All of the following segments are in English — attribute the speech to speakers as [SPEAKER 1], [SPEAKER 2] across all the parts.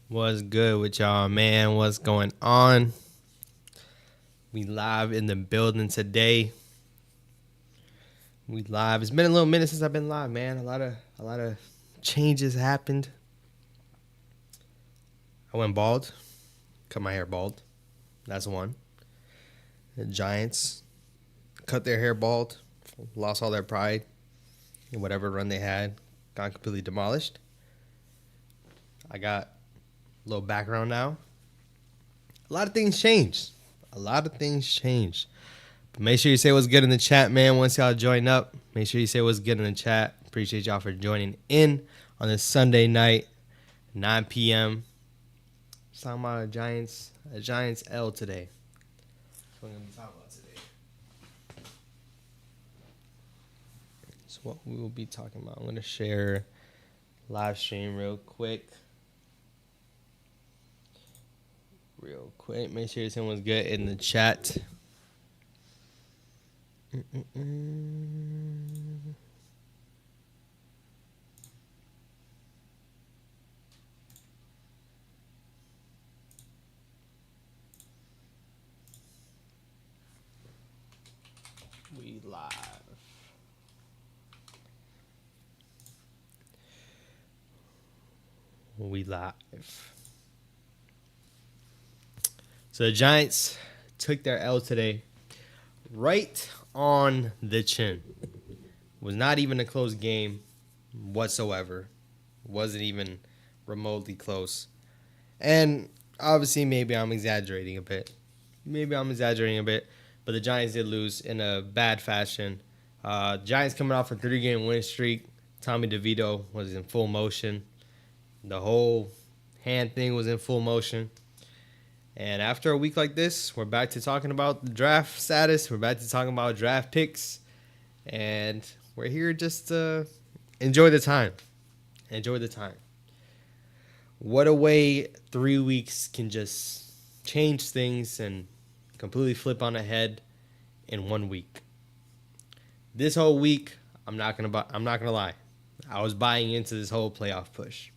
[SPEAKER 1] What's good with y'all, man? What's going on? We live in the building today. We live. It's been a little minute since I've been live, man. A lot of changes happened. I went bald. Cut my hair bald. That's one. The Giants cut their hair bald. Lost all their pride. And whatever run they had got completely demolished. I got a little background now. A lot of things changed. But make sure you say what's good in the chat, man. Once y'all join up, make sure you say what's good in the chat. Appreciate y'all for joining in on this Sunday night, 9 p.m. Let's talk about a Giants L today. That's what we're going to be talking about today. That's what we will be talking about. I'm going to share live stream real quick. Make sure someone's good in the chat. We live. So the Giants took their L today right on the chin. Was not even a close game whatsoever. Wasn't even remotely close. And obviously maybe I'm exaggerating a bit. But the Giants did lose in a bad fashion. Giants coming off a 3-game winning streak. Tommy DeVito was in full motion. The whole hand thing was in full motion. And after a week like this, we're back to talking about the draft status. We're back to talking about draft picks. And we're here just to enjoy the time. What a way 3 weeks can just change things and completely flip on the head in 1 week. This whole week, I'm not gonna lie. I was buying into this whole playoff push.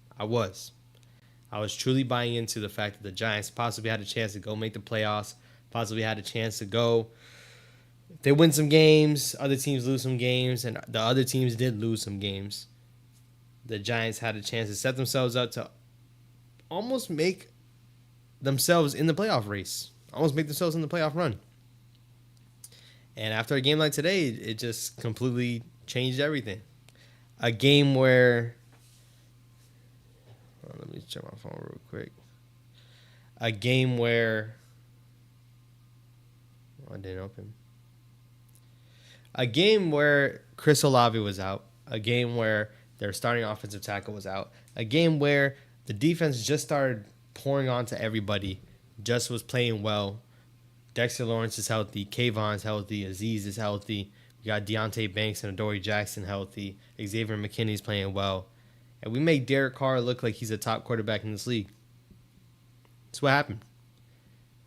[SPEAKER 1] I was truly buying into the fact that the Giants possibly had a chance to go make the playoffs, possibly had a chance to go. If they win some games, other teams lose some games, and the other teams did lose some games. The Giants had a chance to set themselves up to almost make themselves in the playoff race, almost make themselves in the playoff run. And after a game like today, it just completely changed everything. A game where... Let me check my phone real quick. A game where... I didn't open. A game where Chris Olave was out. A game where their starting offensive tackle was out. A game where the defense just started pouring onto everybody. Just was playing well. Dexter Lawrence is healthy. Kayvon's healthy. Azeez is healthy. We got Deonte Banks and Adoree Jackson healthy. Xavier McKinney's playing well. And we make Derek Carr look like he's a top quarterback in this league. That's what happened.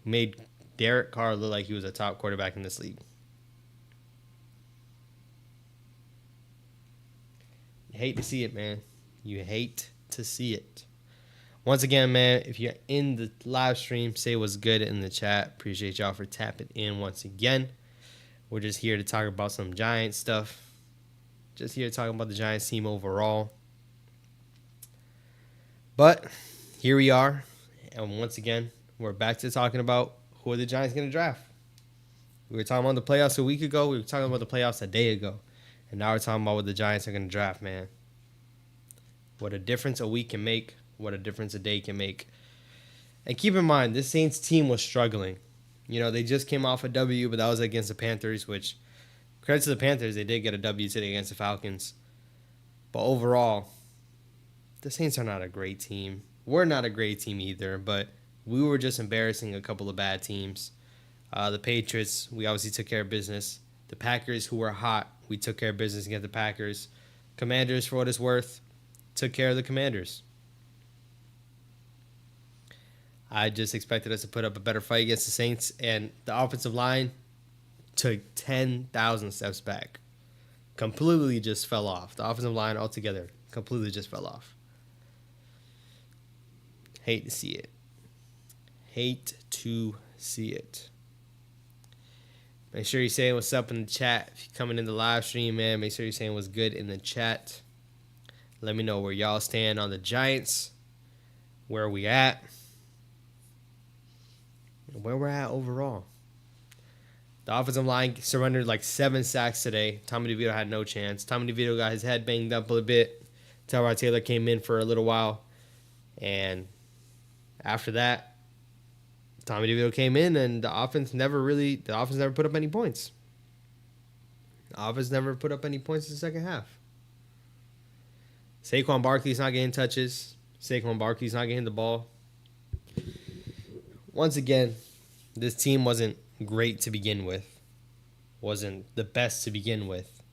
[SPEAKER 1] We made Derek Carr look like he was a top quarterback in this league. You hate to see it, man. You hate to see it. Once again, man, if you're in the live stream, say what's good in the chat. Appreciate y'all for tapping in once again. We're just here to talk about some Giants stuff. Just here to talk about the Giants team overall. But here we are, and once again, we're back to talking about who are the Giants going to draft. We were talking about the playoffs a week ago. We were talking about the playoffs a day ago. And now we're talking about what the Giants are going to draft, man. What a difference a week can make. What a difference a day can make. And keep in mind, this Saints team was struggling. You know, they just came off a W, but that was against the Panthers, which, credit to the Panthers, they did get a W today against the Falcons. But overall, the Saints are not a great team. We're not a great team either, but we were just embarrassing a couple of bad teams. The Patriots, we obviously took care of business. The Packers, who were hot, we took care of business against the Packers. Commanders, for what it's worth, took care of the Commanders. I just expected us to put up a better fight against the Saints, and the offensive line took 10,000 steps back. Completely just fell off. The offensive line altogether completely just fell off. Hate to see it. Hate to see it. Make sure you're saying what's up in the chat. If you're coming in the live stream, man, make sure you're saying what's good in the chat. Let me know where y'all stand on the Giants. Where we at. Where we're at overall. The offensive line surrendered like 7 sacks today. Tommy DeVito had no chance. Tommy DeVito got his head banged up a bit. Tyrod Taylor came in for a little while. And after that, Tommy DeVito came in and the offense never put up any points. The offense never put up any points in the second half. Saquon Barkley's not getting touches. Saquon Barkley's not getting the ball. Once again, this team wasn't great to begin with. Wasn't the best to begin with.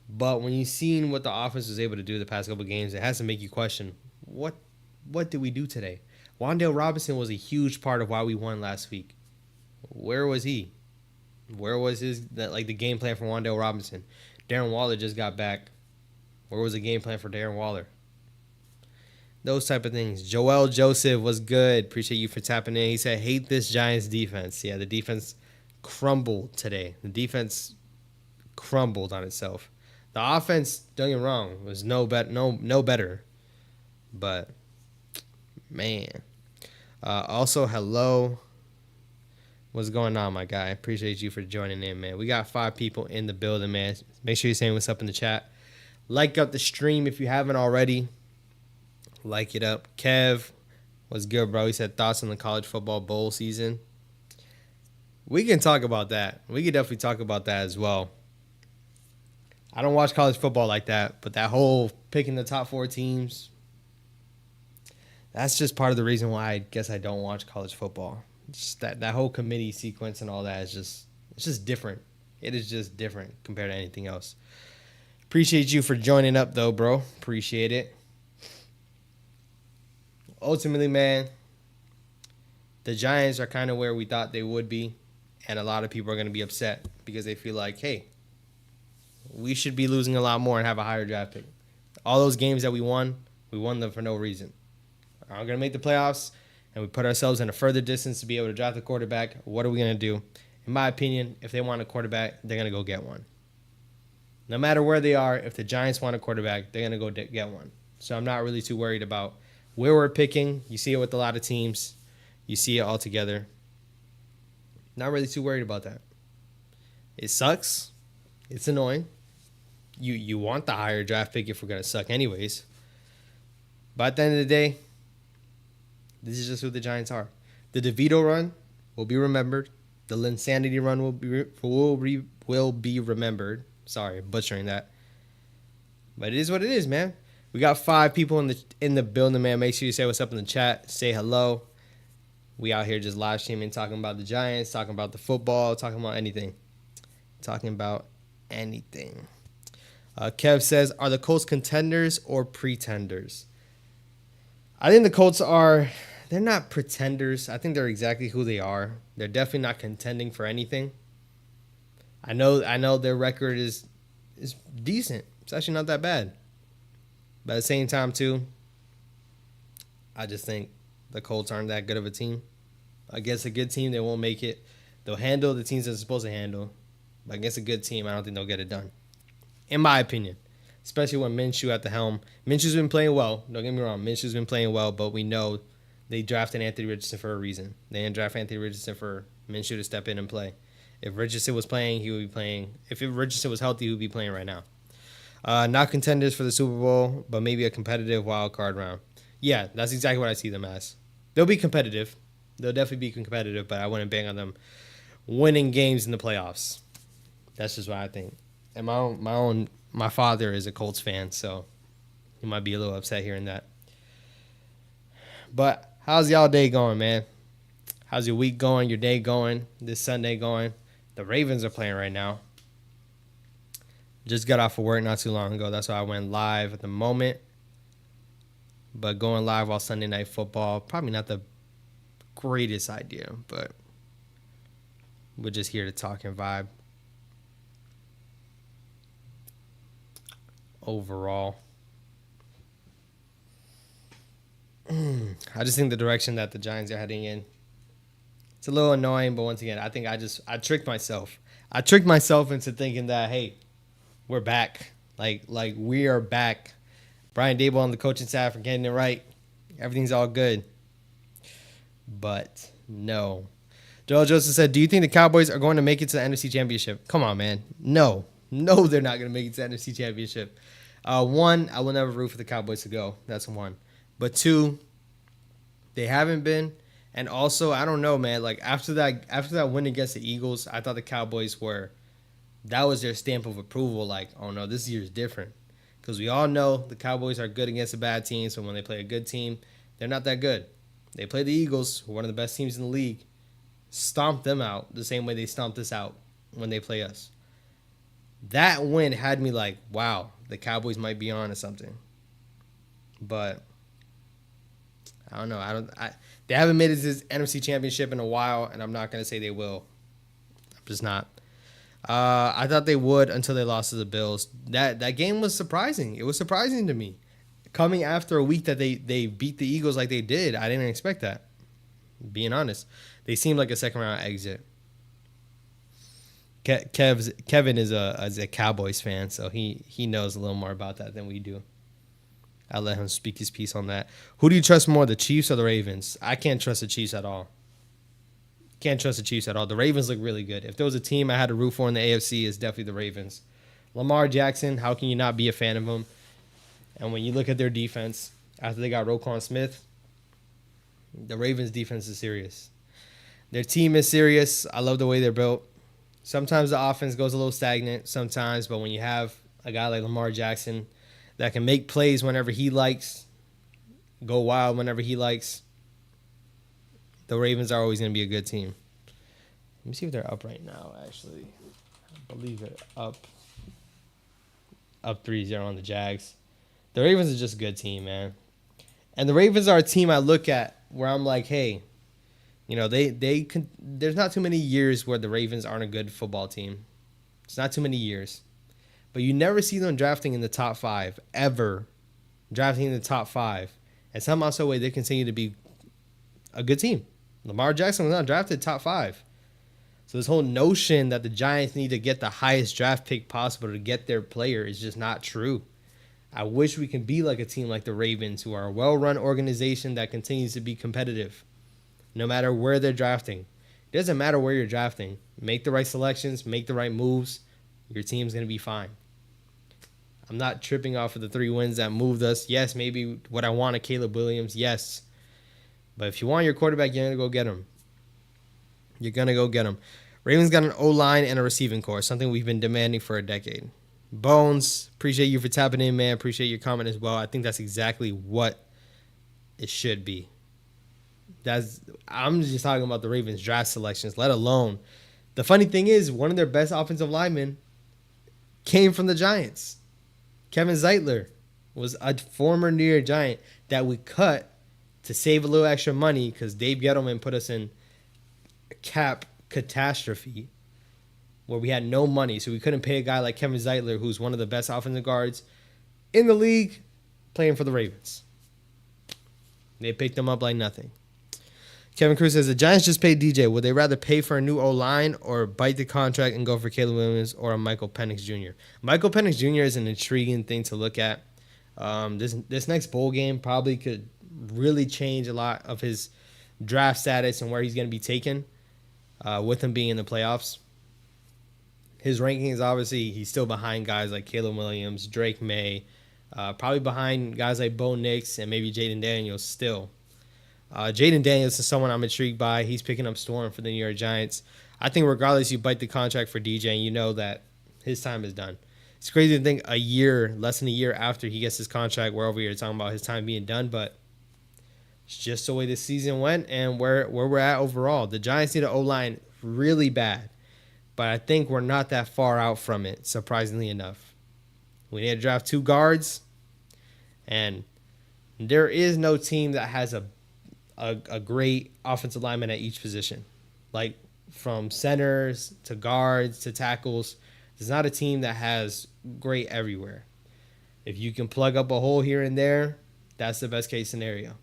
[SPEAKER 1] But when you've seen what the offense was able to do the past couple of games, it has to make you question, what did we do today? Wan'Dale Robinson was a huge part of why we won last week. Where was he? Where was the game plan for Wan'Dale Robinson? Darren Waller just got back. Where was the game plan for Darren Waller? Those type of things. Joel Joseph was good. Appreciate you for tapping in. He said, hate this Giants defense. Yeah, the defense crumbled today. The defense crumbled on itself. The offense, don't get me wrong, was no better. But, man. Also, hello. What's going on, my guy? Appreciate you for joining in, man. We got 5 people in the building, man. Make sure you're saying what's up in the chat. Like up the stream if you haven't already. Like it up. Kev, what's good, bro? He said thoughts on the college football bowl season. We can talk about that. We can definitely talk about that as well. I don't watch college football like that, but that whole picking the top 4 teams, that's just part of the reason why I guess I don't watch college football. Just that whole committee sequence and all that it's just different. It is just different compared to anything else. Appreciate you for joining up, though, bro. Appreciate it. Ultimately, man, the Giants are kind of where we thought they would be, and a lot of people are going to be upset because they feel like, hey, we should be losing a lot more and have a higher draft pick. All those games that we won them for no reason. We're going to make the playoffs, and we put ourselves in a further distance to be able to draft a quarterback. What are we going to do? In my opinion, if they want a quarterback, they're going to go get one. No matter where they are, if the Giants want a quarterback, they're going to go get one. So I'm not really too worried about where we're picking. You see it with a lot of teams. You see it all together. Not really too worried about that. It sucks. It's annoying. You want the higher draft pick if we're going to suck anyways. But at the end of the day, this is just who the Giants are. The DeVito run will be remembered. The Linsanity run will be remembered. Sorry, butchering that. But it is what it is, man. We got 5 people in the building, man. Make sure you say what's up in the chat. Say hello. We out here just live streaming, talking about the Giants, talking about the football, talking about anything. Talking about anything. Kev says, are the Colts contenders or pretenders? I think the Colts they're not pretenders. I think they're exactly who they are. They're definitely not contending for anything. I know their record is decent. It's actually not that bad. But at the same time, too, I just think the Colts aren't that good of a team. Against a good team, they won't make it. They'll handle the teams they're supposed to handle. But against a good team, I don't think they'll get it done. In my opinion. Especially when Minshew at the helm. Minshew's been playing well. Don't get me wrong. Minshew's been playing well, but we know they drafted Anthony Richardson for a reason. They didn't draft Anthony Richardson for Minshew to step in and play. If Richardson was playing, he would be playing. If Richardson was healthy, he would be playing right now. Not contenders for the Super Bowl, but maybe a competitive wild card round. Yeah, that's exactly what I see them as. They'll be competitive. They'll definitely be competitive, but I wouldn't bang on them winning games in the playoffs. That's just what I think. And my father is a Colts fan, so he might be a little upset hearing that. But how's y'all day going, man? How's your week going, your day going, this Sunday going? The Ravens are playing right now. Just got off of work not too long ago. That's why I went live at the moment. But going live while Sunday Night Football, probably not the greatest idea, but we're just here to talk and vibe. Overall. I just think the direction that the Giants are heading in, it's a little annoying. But once again, I think I tricked myself. I tricked myself into thinking that, hey, we're back. Like we are back. Brian Dable on the coaching staff are getting it right. Everything's all good. But no. Joel Joseph said, do you think the Cowboys are going to make it to the NFC Championship? Come on, man. No. No, they're not going to make it to the NFC Championship. One, I will never root for the Cowboys to go. That's one. But two, they haven't been. And also, I don't know, man. Like after that win against the Eagles, I thought the Cowboys that was their stamp of approval. Like, oh no, this year is different. Because we all know the Cowboys are good against a bad team. So when they play a good team, they're not that good. They play the Eagles, who are one of the best teams in the league, stomp them out the same way they stomped us out when they play us. That win had me like, wow, the Cowboys might be on to something. But I don't know. They haven't made it to this NFC Championship in a while, and I'm not going to say they will. I'm just not. I thought they would until they lost to the Bills. That game was surprising. It was surprising to me. Coming after a week that they beat the Eagles like they did, I didn't expect that. Being honest. They seemed like a second-round exit. Kevin is a Cowboys fan, so he knows a little more about that than we do. I'll let him speak his piece on that. Who do you trust more, the Chiefs or the Ravens? I can't trust the Chiefs at all. Can't trust the Chiefs at all. The Ravens look really good. If there was a team I had to root for in the AFC, it's definitely the Ravens. Lamar Jackson, how can you not be a fan of him? And when you look at their defense, after they got Roquan Smith, the Ravens' defense is serious. Their team is serious. I love the way they're built. Sometimes the offense goes a little stagnant sometimes, but when you have a guy like Lamar Jackson that can make plays whenever he likes, go wild whenever he likes, the Ravens are always going to be a good team. Let me see if they're up right now, actually. I believe they're up 3-0 on the Jags. The Ravens are just a good team, man. And the Ravens are a team I look at where I'm like, hey, you know, there's not too many years where the Ravens aren't a good football team. It's not too many years. But you never see them drafting in the top 5, ever. Drafting in the top 5. And somehow, some way, they continue to be a good team. Lamar Jackson was not drafted top 5. So this whole notion that the Giants need to get the highest draft pick possible to get their player is just not true. I wish we can be like a team like the Ravens, who are a well-run organization that continues to be competitive, no matter where they're drafting. It doesn't matter where you're drafting. Make the right selections, make the right moves. Your team's going to be fine. I'm not tripping off of the 3 wins that moved us. Yes, maybe what I want, Caleb Williams, yes. But if you want your quarterback, you're going to go get him. You're going to go get him. Ravens got an O-line and a receiving core, something we've been demanding for a decade. Bones, appreciate you for tapping in, man. Appreciate your comment as well. I think that's exactly what it should be. I'm just talking about the Ravens draft selections, let alone. The funny thing is, one of their best offensive linemen came from the Giants. Kevin Zeitler was a former New York Giant that we cut to save a little extra money because Dave Gettleman put us in a cap catastrophe where we had no money, so we couldn't pay a guy like Kevin Zeitler, who's one of the best offensive guards in the league, playing for the Ravens. They picked him up like nothing. Kevin Cruz says, the Giants just paid DJ. Would they rather pay for a new O-line or bite the contract and go for Caleb Williams or a Michael Penix Jr.? Michael Penix Jr. is an intriguing thing to look at. This next bowl game probably could really change a lot of his draft status and where he's going to be taken with him being in the playoffs. His rankings, obviously, he's still behind guys like Caleb Williams, Drake May, probably behind guys like Bo Nix and maybe Jaden Daniels still. Jaden Daniels is someone I'm intrigued by. He's picking up Storm for the New York Giants. I think regardless, you bite the contract for DJ, and you know that his time is done. It's crazy to think less than a year after he gets his contract, we're over here talking about his time being done, but it's just the way this season went and where we're at overall. The Giants need an O-line really bad, but I think we're not that far out from it, surprisingly enough. We need to draft 2 guards, and there is no team that has a great offensive lineman at each position. Like from centers to guards to tackles, there's not a team that has great everywhere. If you can plug up a hole here and there, that's the best case scenario.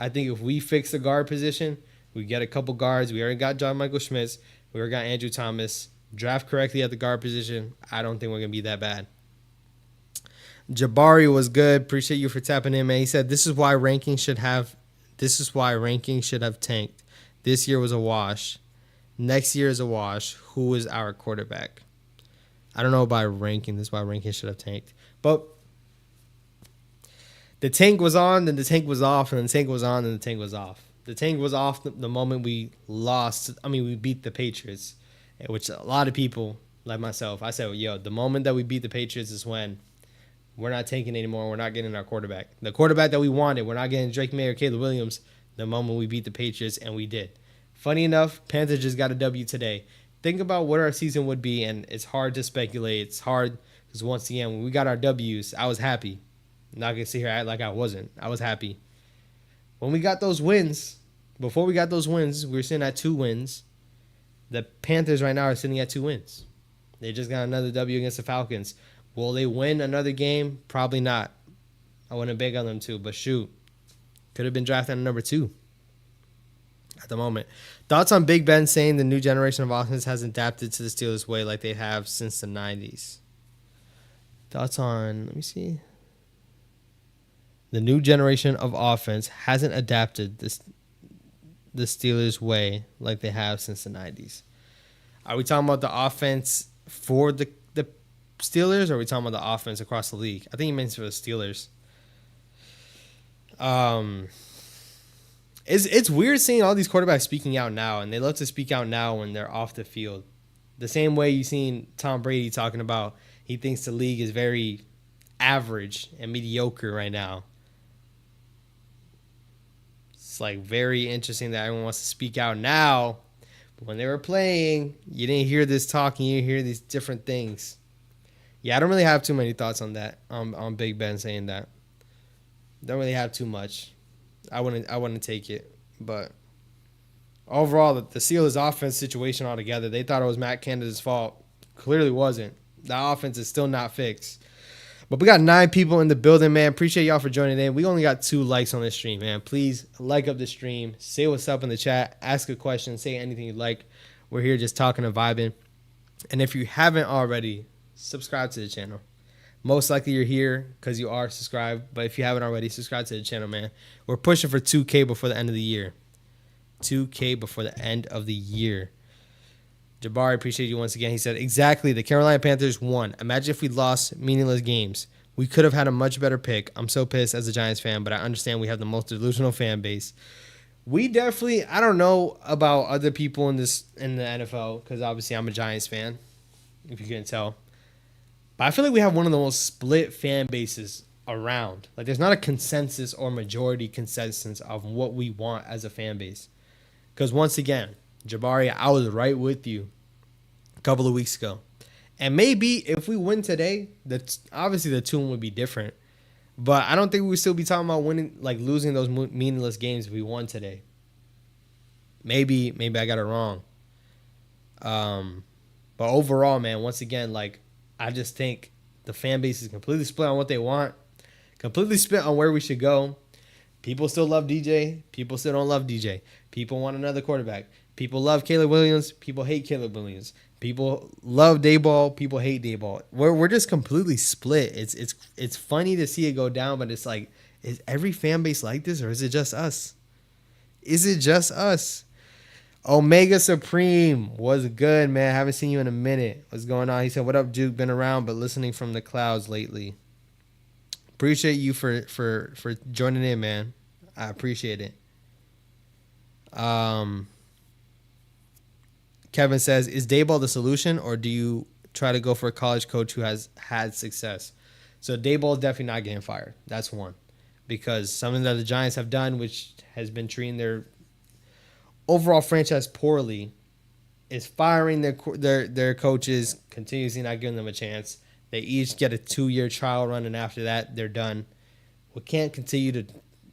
[SPEAKER 1] I think if we fix the guard position, we get a couple guards. We already got John Michael Schmitz. We already got Andrew Thomas. Draft correctly at the guard position. I don't think we're going to be that bad. Jabari was good. Appreciate you for tapping in, man. He said, this is why rankings should have tanked. This year was a wash. Next year is a wash. Who is our quarterback? I don't know about ranking. This is why rankings should have tanked. But the tank was on, then the tank was off, and then the tank was on, and the tank was off. The tank was off the moment we we beat the Patriots, which a lot of people, like myself, I said, yo, the moment that we beat the Patriots is when we're not tanking anymore. We're not getting our quarterback. The quarterback that we wanted, we're not getting Drake May or Caleb Williams the moment we beat the Patriots, and we did. Funny enough, Panthers just got a W today. Think about what our season would be, and it's hard to speculate. It's hard because, once again, when we got our Ws, I was happy. I'm not going to sit here and act like I wasn't. I was happy. When we got those wins, before we got those wins, we were sitting at 2 wins. The Panthers right now are sitting at 2 wins. They just got another W against the Falcons. Will they win another game? Probably not. I wouldn't beg on them to, but shoot. Could have been drafted at number 2 at the moment. Thoughts on Big Ben saying the new generation of offense has adapted to the Steelers' way like they have since the 90s? Thoughts on, let me see. The new generation of offense hasn't adapted the Steelers' way like they have since the 90s. Are we talking about the offense for the Steelers, or are we talking about the offense across the league? I think he means for the Steelers. It's weird seeing all these quarterbacks speaking out now, and they love to speak out now when they're off the field. The same way you've seen Tom Brady talking about he thinks the league is very average and mediocre right now. It's like very interesting that everyone wants to speak out now. But when they were playing, you didn't hear this talking. You didn't hear these different things. Yeah, I don't really have too many thoughts on that, on Big Ben saying that. Don't really have too much. I wouldn't take it. But overall, the Steelers' offense situation altogether, they thought it was Matt Canada's fault. Clearly wasn't. The offense is still not fixed. But we got 9 people in the building, man. Appreciate y'all for joining in. We only got 2 likes on this stream, man. Please like up the stream. Say what's up in the chat. Ask a question. Say anything you'd like. We're here just talking and vibing. And if you haven't already, subscribe to the channel. Most likely you're here because you are subscribed. But if you haven't already, subscribe to the channel, man. We're pushing for 2K before the end of the year. 2K before the end of the year. Jabari, appreciate you once again. He said, exactly, the Carolina Panthers won. Imagine if we lost meaningless games. We could have had a much better pick. I'm so pissed as a Giants fan, but I understand we have the most delusional fan base. We definitely, I don't know about other people in the NFL, because obviously I'm a Giants fan, if you couldn't tell. But I feel like we have one of the most split fan bases around. Like, there's not a consensus or majority consensus of what we want as a fan base. Because once again, Jabari, I was right with you a couple of weeks ago. And maybe if we win today, obviously the tune would be different. But I don't think we would still be talking about winning, like losing those meaningless games if we won today. Maybe I got it wrong. But overall, man, once again, like, I just think the fan base is completely split on what they want, completely split on where we should go. People still love DJ. People still don't love DJ. People want another quarterback. People love Caleb Williams. People hate Caleb Williams. People love Daboll. People hate Daboll. We're just completely split. It's funny to see it go down, but it's like, is every fan base like this, or is it just us? Is it just us? Omega Supreme was good, man. Haven't seen you in a minute. What's going on? He said, "What up, Duke? Been around, but listening from the clouds lately." Appreciate you for joining in, man. I appreciate it. Kevin says, is Daboll the solution, or do you try to go for a college coach who has had success? So Daboll is definitely not getting fired. That's one. Because something that the Giants have done, which has been treating their overall franchise poorly, is firing their coaches, continuously not giving them a chance. They each get a 2-year trial run, and after that, they're done. We can't continue to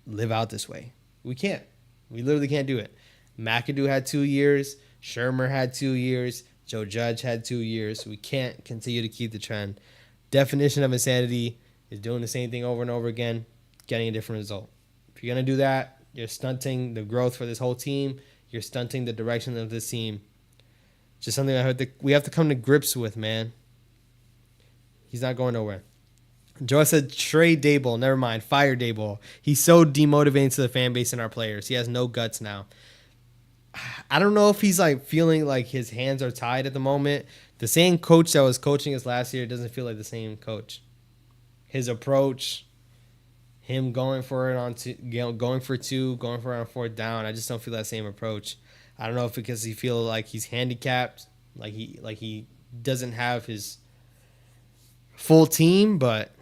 [SPEAKER 1] live out this way. We can't. We literally can't do it. McAdoo had 2 years. Shermer had 2 years. Joe Judge had 2 years. We can't continue to keep the trend. Definition of insanity is doing the same thing over and over again, getting a different result. If you're going to do that, You're stunting the growth for this whole team. You're stunting the direction of this team. Just something we have to come to grips with, man. He's not going nowhere. Joe said, trade Daboll. Never mind. Fire Daboll. He's so demotivating to the fan base and our players. He has no guts now. I don't know if he's like feeling like his hands are tied at the moment. The same coach that was coaching us last year doesn't feel like the same coach. His approach, him going for it on two, going for two, going for it on fourth down. I just don't feel that same approach. I don't know if because he feels like he's handicapped, like he doesn't have his full team, but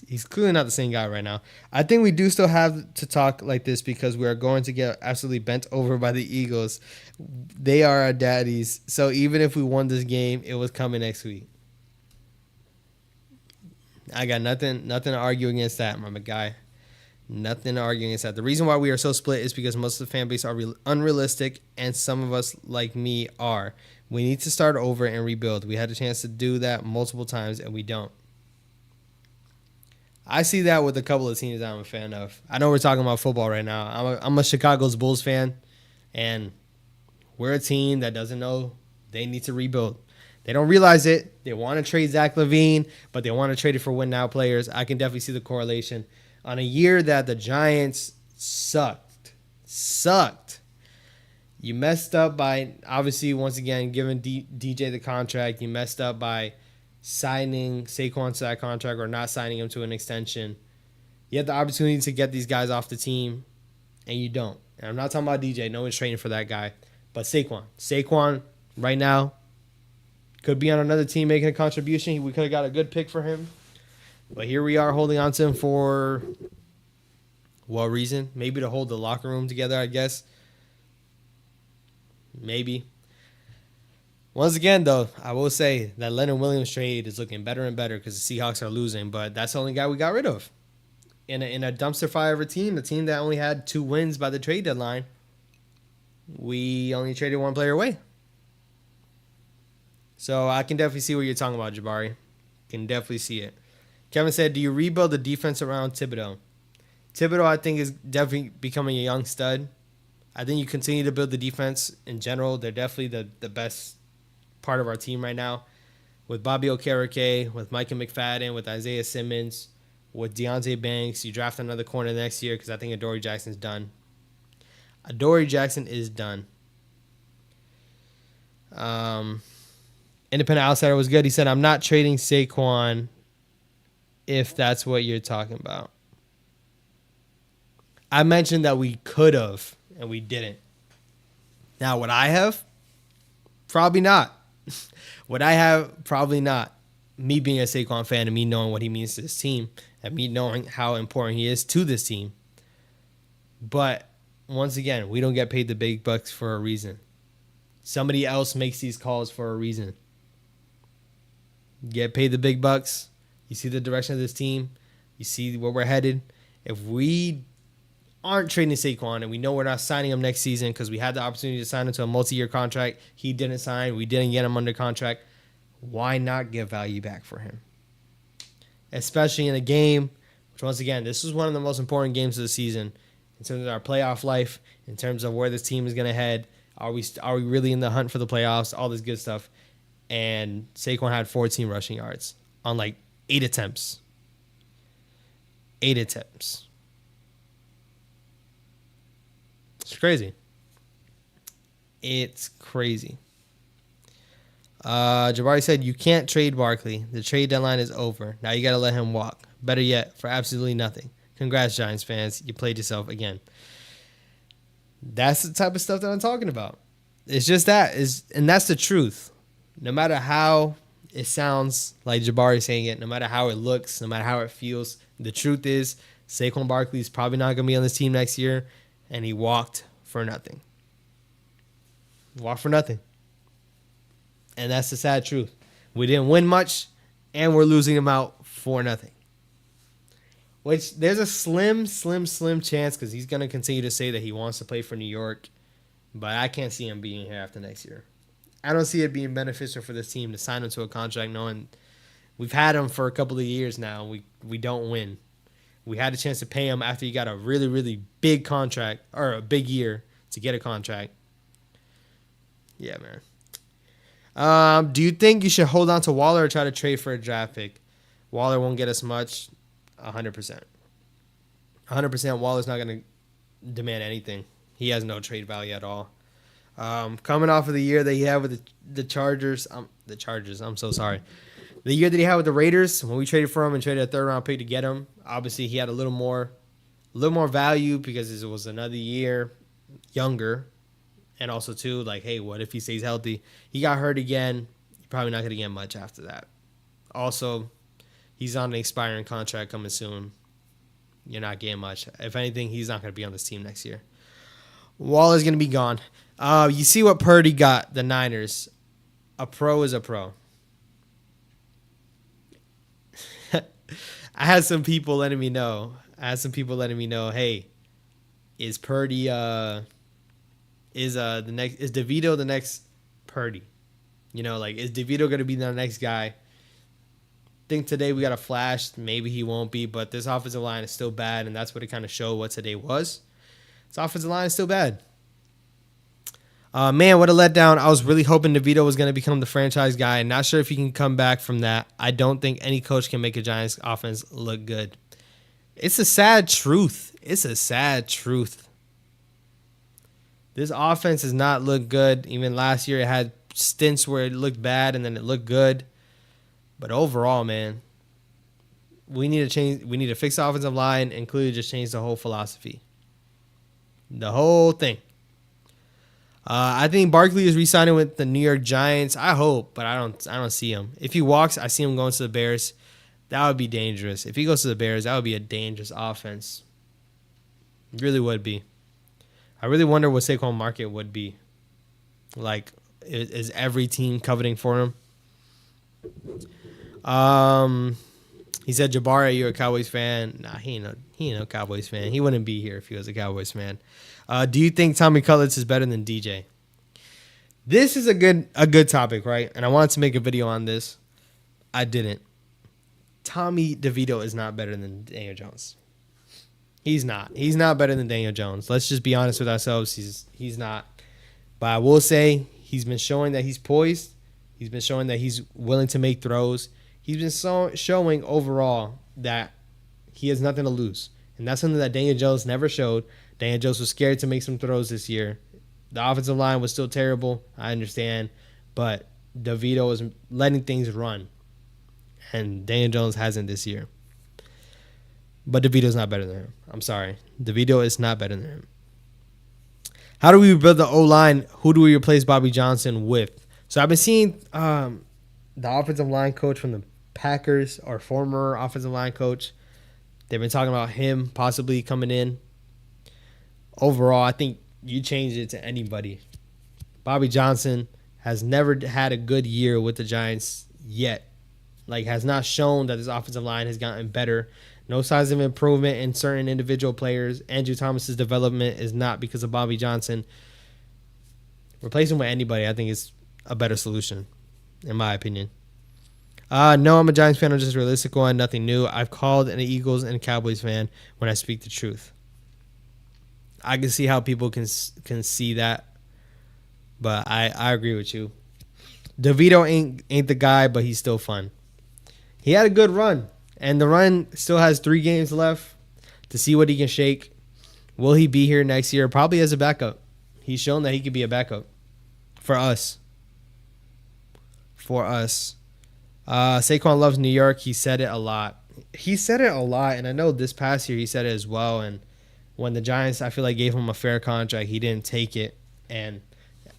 [SPEAKER 1] he's clearly not the same guy right now. I think we do still have to talk like this because we are going to get absolutely bent over by the Eagles. They are our daddies. So even if we won this game, it was coming next week. I got nothing to argue against that, my guy. Nothing to argue against that. The reason why we are so split is because most of the fan base are unrealistic, and some of us, like me, are. We need to start over and rebuild. We had a chance to do that multiple times, and we don't. I see that with a couple of teams that I'm a fan of. I know we're talking about football right now. I'm a Chicago's Bulls fan, and we're a team that doesn't know they need to rebuild. They don't realize it. They want to trade Zach LaVine, but they want to trade it for win-now players. I can definitely see the correlation. On a year that the Giants sucked. You messed up by, obviously, once again, giving DJ the contract. You messed up by signing Saquon to that contract or not signing him to an extension. You had the opportunity to get these guys off the team, and you don't. And I'm not talking about DJ. No one's trading for that guy. But Saquon, right now, could be on another team making a contribution. We could have got a good pick for him. But here we are holding on to him for what reason? Maybe to hold the locker room together, I guess. Maybe. Once again, though, I will say that Leonard Williams trade is looking better and better because the Seahawks are losing, but that's the only guy we got rid of. In a dumpster fire of a team that only had 2 wins by the trade deadline, we only traded one player away. So I can definitely see what you're talking about, Jabari. Can definitely see it. Kevin said, do you rebuild the defense around Thibodeau? Thibodeau, I think, is definitely becoming a young stud. I think you continue to build the defense in general. They're definitely the best part of our team right now. With Bobby Okereke, with Micah McFadden, with Isaiah Simmons, with Deonte Banks. You draft another corner next year because I think Adoree Jackson's done. Adoree Jackson is done. Independent Outsider was good. He said, I'm not trading Saquon if that's what you're talking about. I mentioned that we could have, and we didn't. Now, would I have? Probably not. Would I have? Probably not. Me being a Saquon fan and me knowing what he means to this team and me knowing how important he is to this team. But, once again, we don't get paid the big bucks for a reason. Somebody else makes these calls for a reason. Get paid the big bucks. You see the direction of this team. You see where we're headed. If we aren't trading Saquon and we know we're not signing him next season because we had the opportunity to sign him to a multi-year contract, he didn't sign, we didn't get him under contract, why not give value back for him? Especially in a game, which once again, this is one of the most important games of the season in terms of our playoff life, in terms of where this team is going to head. Are we really in the hunt for the playoffs? All this good stuff. And Saquon had 14 rushing yards on like 8 attempts. 8 attempts. It's crazy. It's crazy. Jabari said, you can't trade Barkley. The trade deadline is over. Now you got to let him walk. Better yet, for absolutely nothing. Congrats, Giants fans. You played yourself again. That's the type of stuff that I'm talking about. It's just that. And that's the truth. No matter how it sounds like Jabari saying it, no matter how it looks, no matter how it feels, the truth is Saquon Barkley is probably not going to be on this team next year, and he walked for nothing. Walked for nothing. And that's the sad truth. We didn't win much, and we're losing him out for nothing. Which there's a slim chance because he's going to continue to say that he wants to play for New York, but I can't see him being here after next year. I don't see it being beneficial for this team to sign him to a contract knowing we've had him for a couple of years now. We don't win. We had a chance to pay him after he got a really, really big contract or a big year to get a contract. Yeah, man. Do you think you should hold on to Waller or try to trade for a draft pick? Waller won't get us much. 100%. 100%. Waller's not going to demand anything. He has no trade value at all. Coming off of the year that he had with the Chargers. I'm so sorry. The year that he had with the Raiders, when we traded for him and traded a third-round pick to get him, obviously he had a little more value because it was another year younger. And also, too, like, hey, what if he stays healthy? He got hurt again. You're probably not going to get much after that. Also, he's on an expiring contract coming soon. You're not getting much. If anything, he's not going to be on this team next year. Waller's going to be gone. You see what Purdy got, the Niners. A pro is a pro. I had some people letting me know. Hey, is Purdy is DeVito the next Purdy? You know, like, is DeVito going to be the next guy? Think today we got a flash. Maybe he won't be, but this offensive line is still bad, and that's what it kind of showed what today was. This offensive line is still bad. Man, what a letdown. I was really hoping DeVito was going to become the franchise guy. Not sure if he can come back from that. I don't think any coach can make a Giants offense look good. It's a sad truth. This offense does not look good. Even last year, it had stints where it looked bad and then it looked good. But overall, man, we need to change. We need to fix the offensive line, including just change the whole philosophy. The whole thing. I think Barkley is re-signing with the New York Giants. I hope, but I don't see him. If he walks, I see him going to the Bears. That would be dangerous. If he goes to the Bears, that would be a dangerous offense. It really would be. I really wonder what Saquon market would be. Like, is every team coveting for him? He said, Jabari, you're a Cowboys fan. Nah, he ain't no Cowboys fan. He wouldn't be here if he was a Cowboys fan. Do you think Tommy Cutlets is better than DJ? This is a good topic, right? And I wanted to make a video on this. I didn't. Tommy DeVito is not better than Daniel Jones. He's not. He's not better than Daniel Jones. Let's just be honest with ourselves. He's not. But I will say he's been showing that he's poised. He's been showing that he's willing to make throws. He's been showing overall that he has nothing to lose. And that's something that Daniel Jones never showed. Daniel Jones was scared to make some throws this year. The offensive line was still terrible. I understand. But DeVito is letting things run. And Daniel Jones hasn't this year. But DeVito's not better than him. I'm sorry. DeVito is not better than him. How do we rebuild the O-line? Who do we replace Bobby Johnson with? So I've been seeing the offensive line coach from the Packers, or former offensive line coach. They've been talking about him possibly coming in. Overall, I think you change it to anybody. Bobby Johnson has never had a good year with the Giants yet. Like, has not shown that this offensive line has gotten better. No signs of improvement in certain individual players. Andrew Thomas's development is not because of Bobby Johnson. Replacing with anybody, I think, is a better solution, in my opinion. No, I'm a Giants fan. I'm just a realistic one. Nothing new. I've called an Eagles and Cowboys fan when I speak the truth. I can see how people can see that, but I agree with you. DeVito ain't the guy, but he's still fun. He had a good run, and the run still has 3 games left to see what he can shake. Will he be here next year? Probably as a backup. He's shown that he could be a backup for us. Saquon loves New York. He said it a lot. And I know this past year he said it as well. And when the Giants, I feel like, gave him a fair contract, he didn't take it. And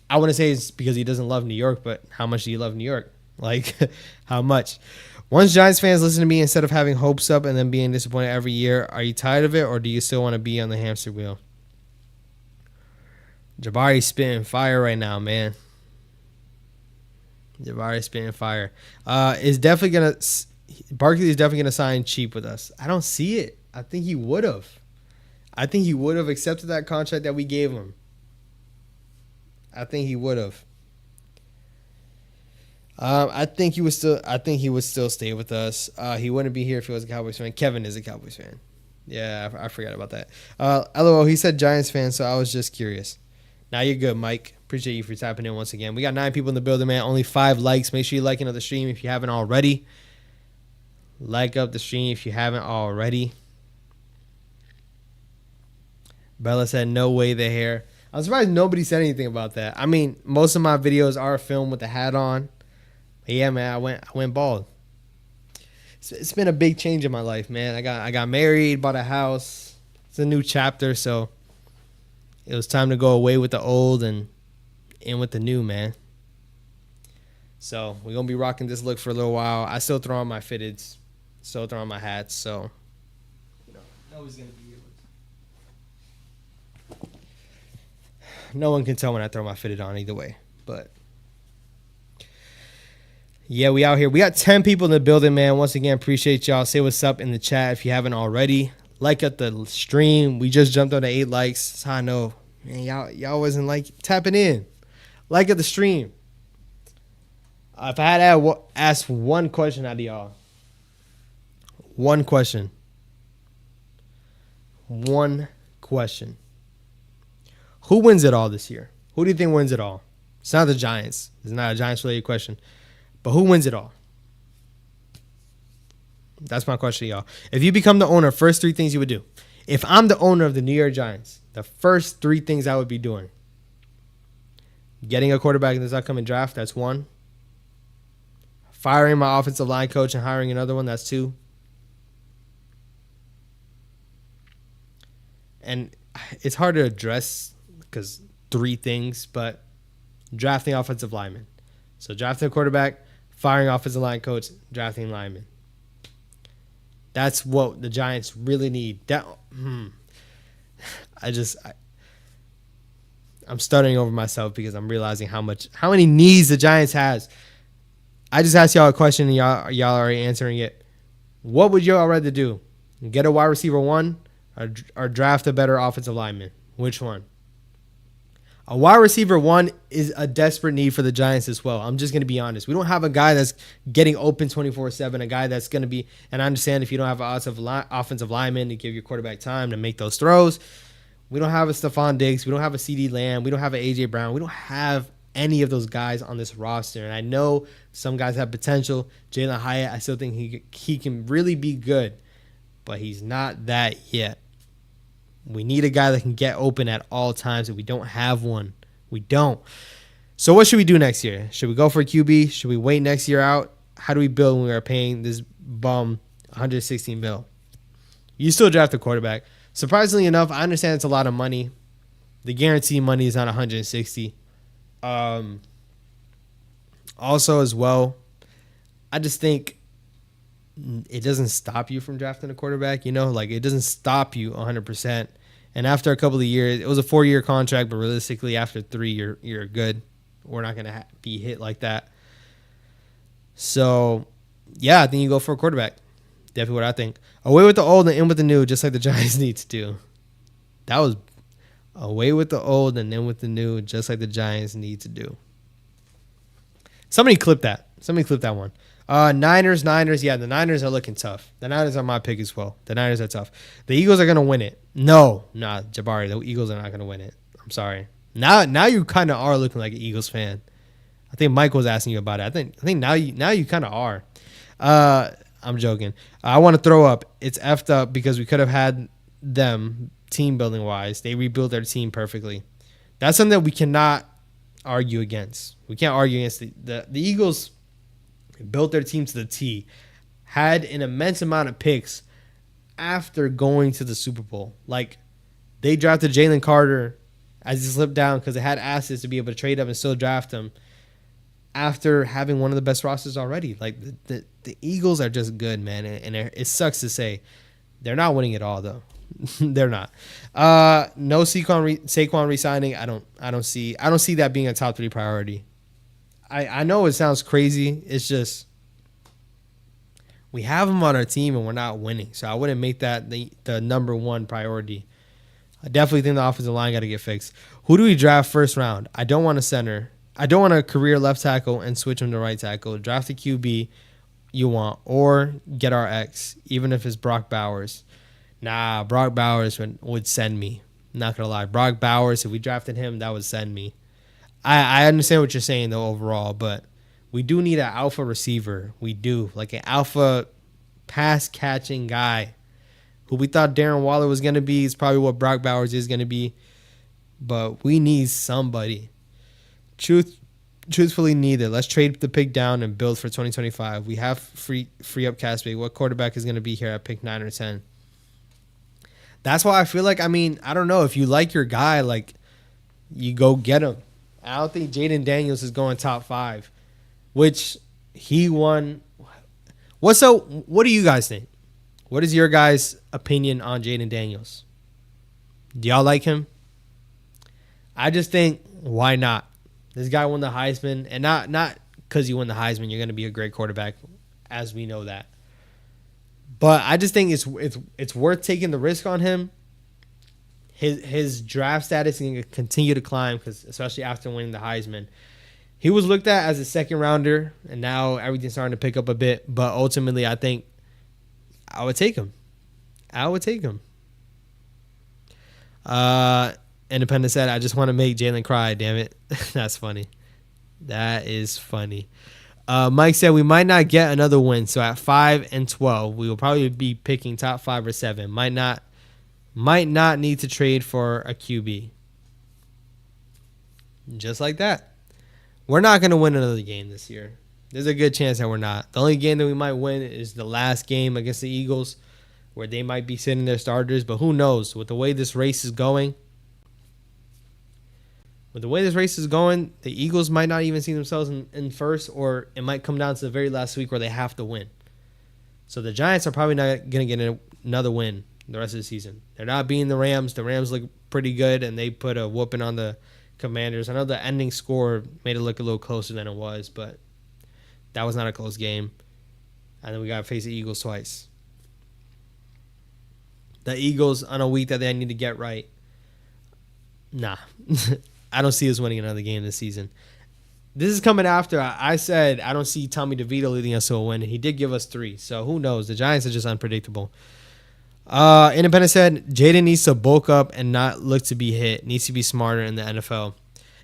[SPEAKER 1] I wouldn't say it's because he doesn't love New York, but how much do you love New York? Like, how much? Once Giants fans listen to me, instead of having hopes up and then being disappointed every year, are you tired of it, or do you still want to be on the hamster wheel? Jabari's spitting fire right now, man. Jabari's spitting fire. Barkley is definitely gonna sign cheap with us. I don't see it. I think he would have. Accepted that contract that we gave him. I think he would have. I think he would still stay with us. He wouldn't be here if he was a Cowboys fan. Kevin is a Cowboys fan. Yeah, I forgot about that. LOL, he said Giants fan, so I was just curious. Now you're good, Mike. Appreciate you for tapping in once again. We got 9 people in the building, man. Only 5 likes. Make sure you like another stream if you haven't already. Like up the stream if you haven't already. Bella said, no way the hair. I'm surprised nobody said anything about that. I mean, most of my videos are filmed with the hat on. But yeah, man, I went bald. It's been a big change in my life, man. I got married, bought a house. It's a new chapter, so it was time to go away with the old and in with the new, man. So we're gonna be rocking this look for a little while. I still throw on my fitteds, still throw on my hats, so always gonna be here. No one can tell when I throw my fitted on either way, but. Yeah, we out here. We got 10 people in the building, man. Once again, appreciate y'all. Say what's up in the chat if you haven't already. Like at the stream. We just jumped on to 8 likes. That's how I know. Man, y'all wasn't like tapping in. Like at the stream. If I had to ask one question out of y'all. One question. One question. Who wins it all this year? Who do you think wins it all? It's not the Giants. It's not a Giants-related question. But who wins it all? That's my question, y'all. If you become the owner, first 3 things you would do. If I'm the owner of the New York Giants, the first 3 things I would be doing. Getting a quarterback in this upcoming draft, that's 1. Firing my offensive line coach and hiring another one, that's 2. And it's hard to address because 3 things, but drafting offensive linemen. So drafting a quarterback, firing offensive line coach, drafting linemen. That's what the Giants really need. I'm stuttering over myself because I'm realizing how many needs the Giants has. I just asked y'all a question and y'all already answering it. What would y'all rather do? Get a wide receiver 1 or draft a better offensive lineman? Which one? A wide receiver 1 is a desperate need for the Giants as well. I'm just going to be honest. We don't have a guy that's getting open 24/7, a guy that's going to be, and I understand if you don't have an offensive lineman to give your quarterback time to make those throws. We don't have a Stephon Diggs. We don't have a CeeDee Lamb. We don't have an A.J. Brown. We don't have any of those guys on this roster. And I know some guys have potential. Jalen Hyatt, I still think he can really be good, but he's not that yet. We need a guy that can get open at all times, and we don't have one. We don't. So what should we do next year? Should we go for a QB? Should we wait next year out? How do we build when we are paying this bum $116 million? You still draft a quarterback. Surprisingly enough, I understand it's a lot of money. The guarantee money is not $160. Also, as well, I just think it doesn't stop you from drafting a quarterback. Like it doesn't stop you 100%. And after a couple of years, it was a 4-year contract, but realistically, after 3, you're good. We're not going to be hit like that. So, yeah, I think you go for a quarterback. Definitely what I think. Away with the old and in with the new, just like the Giants need to do. That was away with the old and in with the new, just like the Giants need to do. Somebody clip that. Somebody clip that one. Niners. Yeah, the Niners are looking tough. The Niners are my pick as well. The Niners are tough. The Eagles are going to win it. No, Jabari, the Eagles are not going to win it. I'm sorry. Now you kind of are looking like an Eagles fan. I think Mike was asking you about it. I think now you kind of are. I'm joking. I want to throw up. It's effed up because we could have had them team building wise. They rebuilt their team perfectly. That's something that we cannot argue against. We can't argue against the Eagles. Built their team to the T, had an immense amount of picks after going to the Super Bowl. Like, they drafted Jalen Carter as he slipped down because they had assets to be able to trade up and still draft him after having one of the best rosters already. Like, the Eagles are just good, man, and it sucks to say. They're not winning it all, though. They're not. No Saquon re-signing. I don't see that being a top 3 priority. I know it sounds crazy. It's just we have him on our team and we're not winning. So I wouldn't make that the number 1 priority. I definitely think the offensive line got to get fixed. Who do we draft first round? I don't want a center. I don't want a career left tackle and switch him to right tackle. Draft a QB you want or get our X, even if it's Brock Bowers. Nah, Brock Bowers would send me. Not gonna lie, Brock Bowers. If we drafted him, that would send me. I understand what you're saying though overall, but we do need an alpha receiver. We do, like an alpha pass catching guy who we thought Darren Waller was gonna be. Is probably what Brock Bowers is gonna be, but we need somebody. Truthfully, neither. Let's trade the pick down and build for 2025. We have free up cap space. What quarterback is gonna be here at pick 9 or 10? That's why I feel like, I mean, I don't know. If you like your guy, like, you go get him. I don't think Jaden Daniels is going top 5, which he won. What do you guys think? What is your guys' opinion on Jaden Daniels? Do y'all like him? I just think, why not? This guy won the Heisman, and not because you won the Heisman, you're going to be a great quarterback, as we know that. But I just think it's worth taking the risk on him. His draft status is going to continue to climb, because especially after winning the Heisman. He was looked at as a second rounder, and now everything's starting to pick up a bit. But ultimately, I think I would take him. Independent said, I just want to make Jalen cry, damn it. That's funny. That is funny. Mike said we might not get another win, so at 5 and 12, we will probably be picking top 5 or 7. Might not need to trade for a QB. Just like that. We're not going to win another game this year. There's a good chance that we're not. The only game that we might win is the last game against the Eagles, where they might be sitting their starters. But who knows? With the way this race is going, the Eagles might not even see themselves in first, or it might come down to the very last week where they have to win. So the Giants are probably not going to get another win the rest of the season. They're not beating the Rams. The Rams look pretty good, and they put a whooping on the Commanders. I know the ending score made it look a little closer than it was, but that was not a close game. And then we got to face the Eagles twice. The Eagles, on a week that they need to get right, nah. I don't see us winning another game this season. This is coming after I said I don't see Tommy DeVito leading us to a win, and he did give us 3. So who knows? The Giants are just unpredictable. Independent said Jaden needs to bulk up and not look to be hit. Needs to be smarter in the NFL.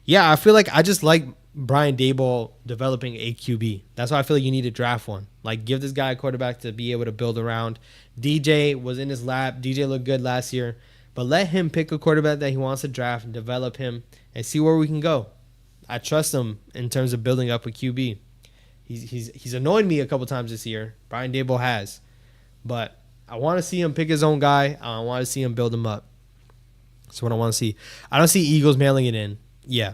[SPEAKER 1] Yeah, I feel like I just like Brian Daboll developing a QB. That's why I feel like you need to draft one. Like, give this guy a quarterback to be able to build around. DJ was in his lap. DJ looked good last year. But let him pick a quarterback that he wants to draft and develop him and see where we can go. I trust him in terms of building up a QB. He's annoyed me a couple times this year. Brian Daboll has. But I want to see him pick his own guy. I want to see him build him up. That's what I want to see. I don't see Eagles mailing it in. Yeah.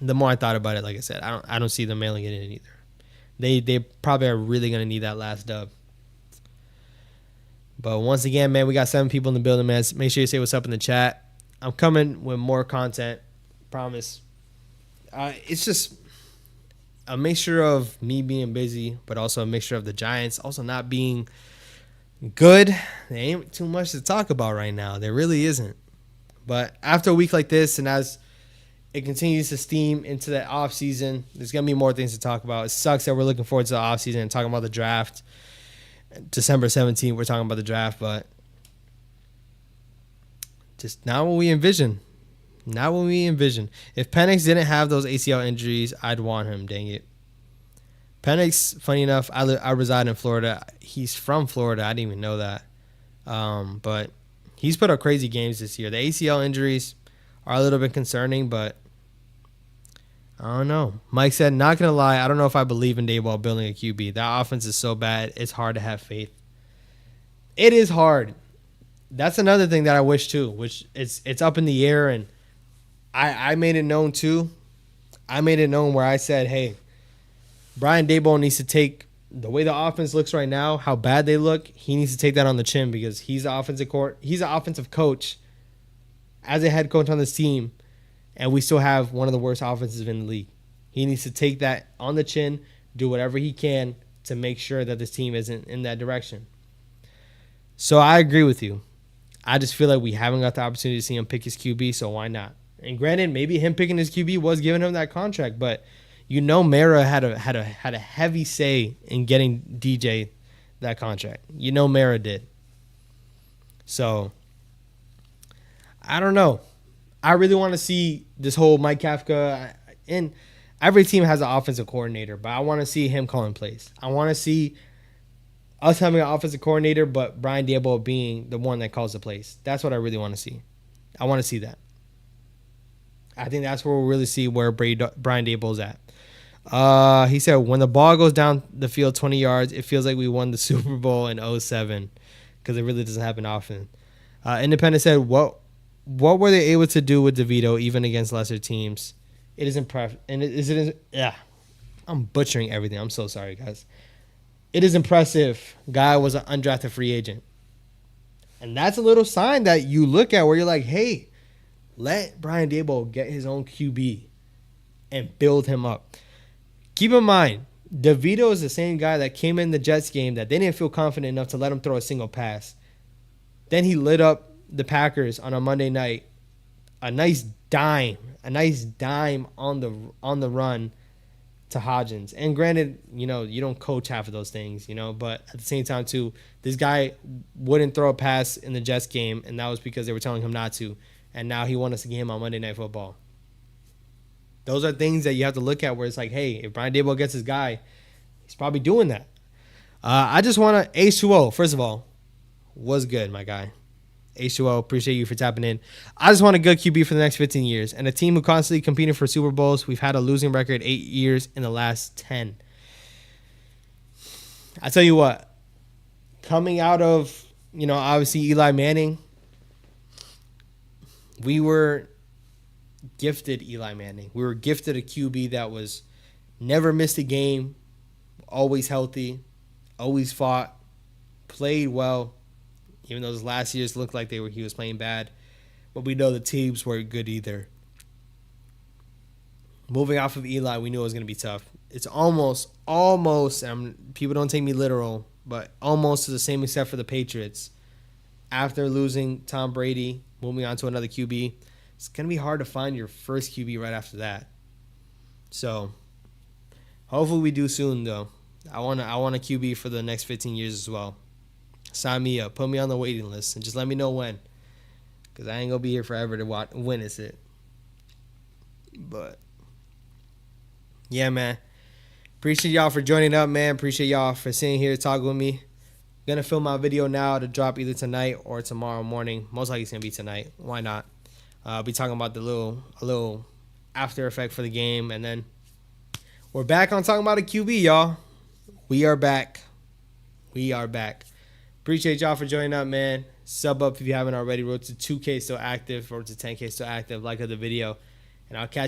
[SPEAKER 1] The more I thought about it, like I said, I don't see them mailing it in either. They probably are really going to need that last dub. But once again, man, we got 7 people in the building, man. Make sure you say what's up in the chat. I'm coming with more content. Promise. It's just a mixture of me being busy, but also a mixture of the Giants also not being good. There ain't too much to talk about right now. There really isn't. But after a week like this, and as it continues to steam into the offseason, there's going to be more things to talk about. It sucks that we're looking forward to the offseason and talking about the draft. December 17th, we're talking about the draft, but just not what we envision. Not what we envision. If Penix didn't have those ACL injuries, I'd want him, dang it. Penix, funny enough, I reside in Florida. He's from Florida. I didn't even know that. But he's put up crazy games this year. The ACL injuries are a little bit concerning, but I don't know. Mike said, not going to lie, I don't know if I believe in Daboll building a QB. That offense is so bad, it's hard to have faith. It is hard. That's another thing that I wish too, which it's up in the air, and I made it known too. I made it known where I said, hey, Brian Daboll needs to take the way the offense looks right now, how bad they look, he needs to take that on the chin, because he's an offensive coach as a head coach on this team. And we still have one of the worst offenses in the league. He needs to take that on the chin, do whatever he can to make sure that this team isn't in that direction. So I agree with you. I just feel like we haven't got the opportunity to see him pick his QB, so why not? And granted, maybe him picking his QB was giving him that contract, but you know Mara had a heavy say in getting DJ that contract. You know Mara did. So I don't know. I really want to see this whole Mike Kafka, and every team has an offensive coordinator, but I want to see him calling plays. I want to see us having an offensive coordinator, but Brian Daboll being the one that calls the plays. That's what I really want to see. I want to see that. I think that's where we'll really see where Brian Daboll's at. He said, when the ball goes down the field 20 yards, it feels like we won the Super Bowl in 2007 because it really doesn't happen often. Independent said, what were they able to do with DeVito even against lesser teams? It is impressive. And I'm butchering everything. I'm so sorry, guys. It is impressive. Guy was an undrafted free agent. And that's a little sign that you look at where you're like, hey, let Brian Daboll get his own QB and build him up. Keep in mind, DeVito is the same guy that came in the Jets game that they didn't feel confident enough to let him throw a single pass. Then he lit up the Packers on a Monday night. A nice dime on the run to Hodgins. And granted, you don't coach half of those things, but at the same time too, this guy wouldn't throw a pass in the Jets game, and that was because they were telling him not to. And now he won us a game on Monday Night Football. Those are things that you have to look at where it's like, hey, if Brian Daboll gets his guy, he's probably doing that. I just want to, H2O, first of all, was good, my guy. H2O, appreciate you for tapping in. I just want a good QB for the next 15 years. And a team who constantly competing for Super Bowls. We've had a losing record 8 years in the last 10. I tell you what, coming out of, obviously Eli Manning, we were gifted Eli Manning. We were gifted a QB that was never missed a game, always healthy, always fought, played well, even though his last years looked like he was playing bad. But we know the teams weren't good either. Moving off of Eli, we knew it was going to be tough. It's almost, people don't take me literal, but almost to the same except for the Patriots. After losing Tom Brady, moving on to another QB, it's going to be hard to find your first QB right after that. So, hopefully we do soon, though. I want a QB for the next 15 years as well. Sign me up. Put me on the waiting list and just let me know when. Because I ain't going to be here forever to witness it. But, yeah, man. Appreciate y'all for joining up, man. Appreciate y'all for sitting here talking with me. I'm going to film my video now to drop either tonight or tomorrow morning. Most likely it's going to be tonight. Why not? I'll be talking about a little after effect for the game. And then we're back on talking about a QB, y'all. We are back. Appreciate y'all for joining up, man. Sub up if you haven't already. Road to 2K still active. Road to 10K still active. Like the video. And I'll catch you.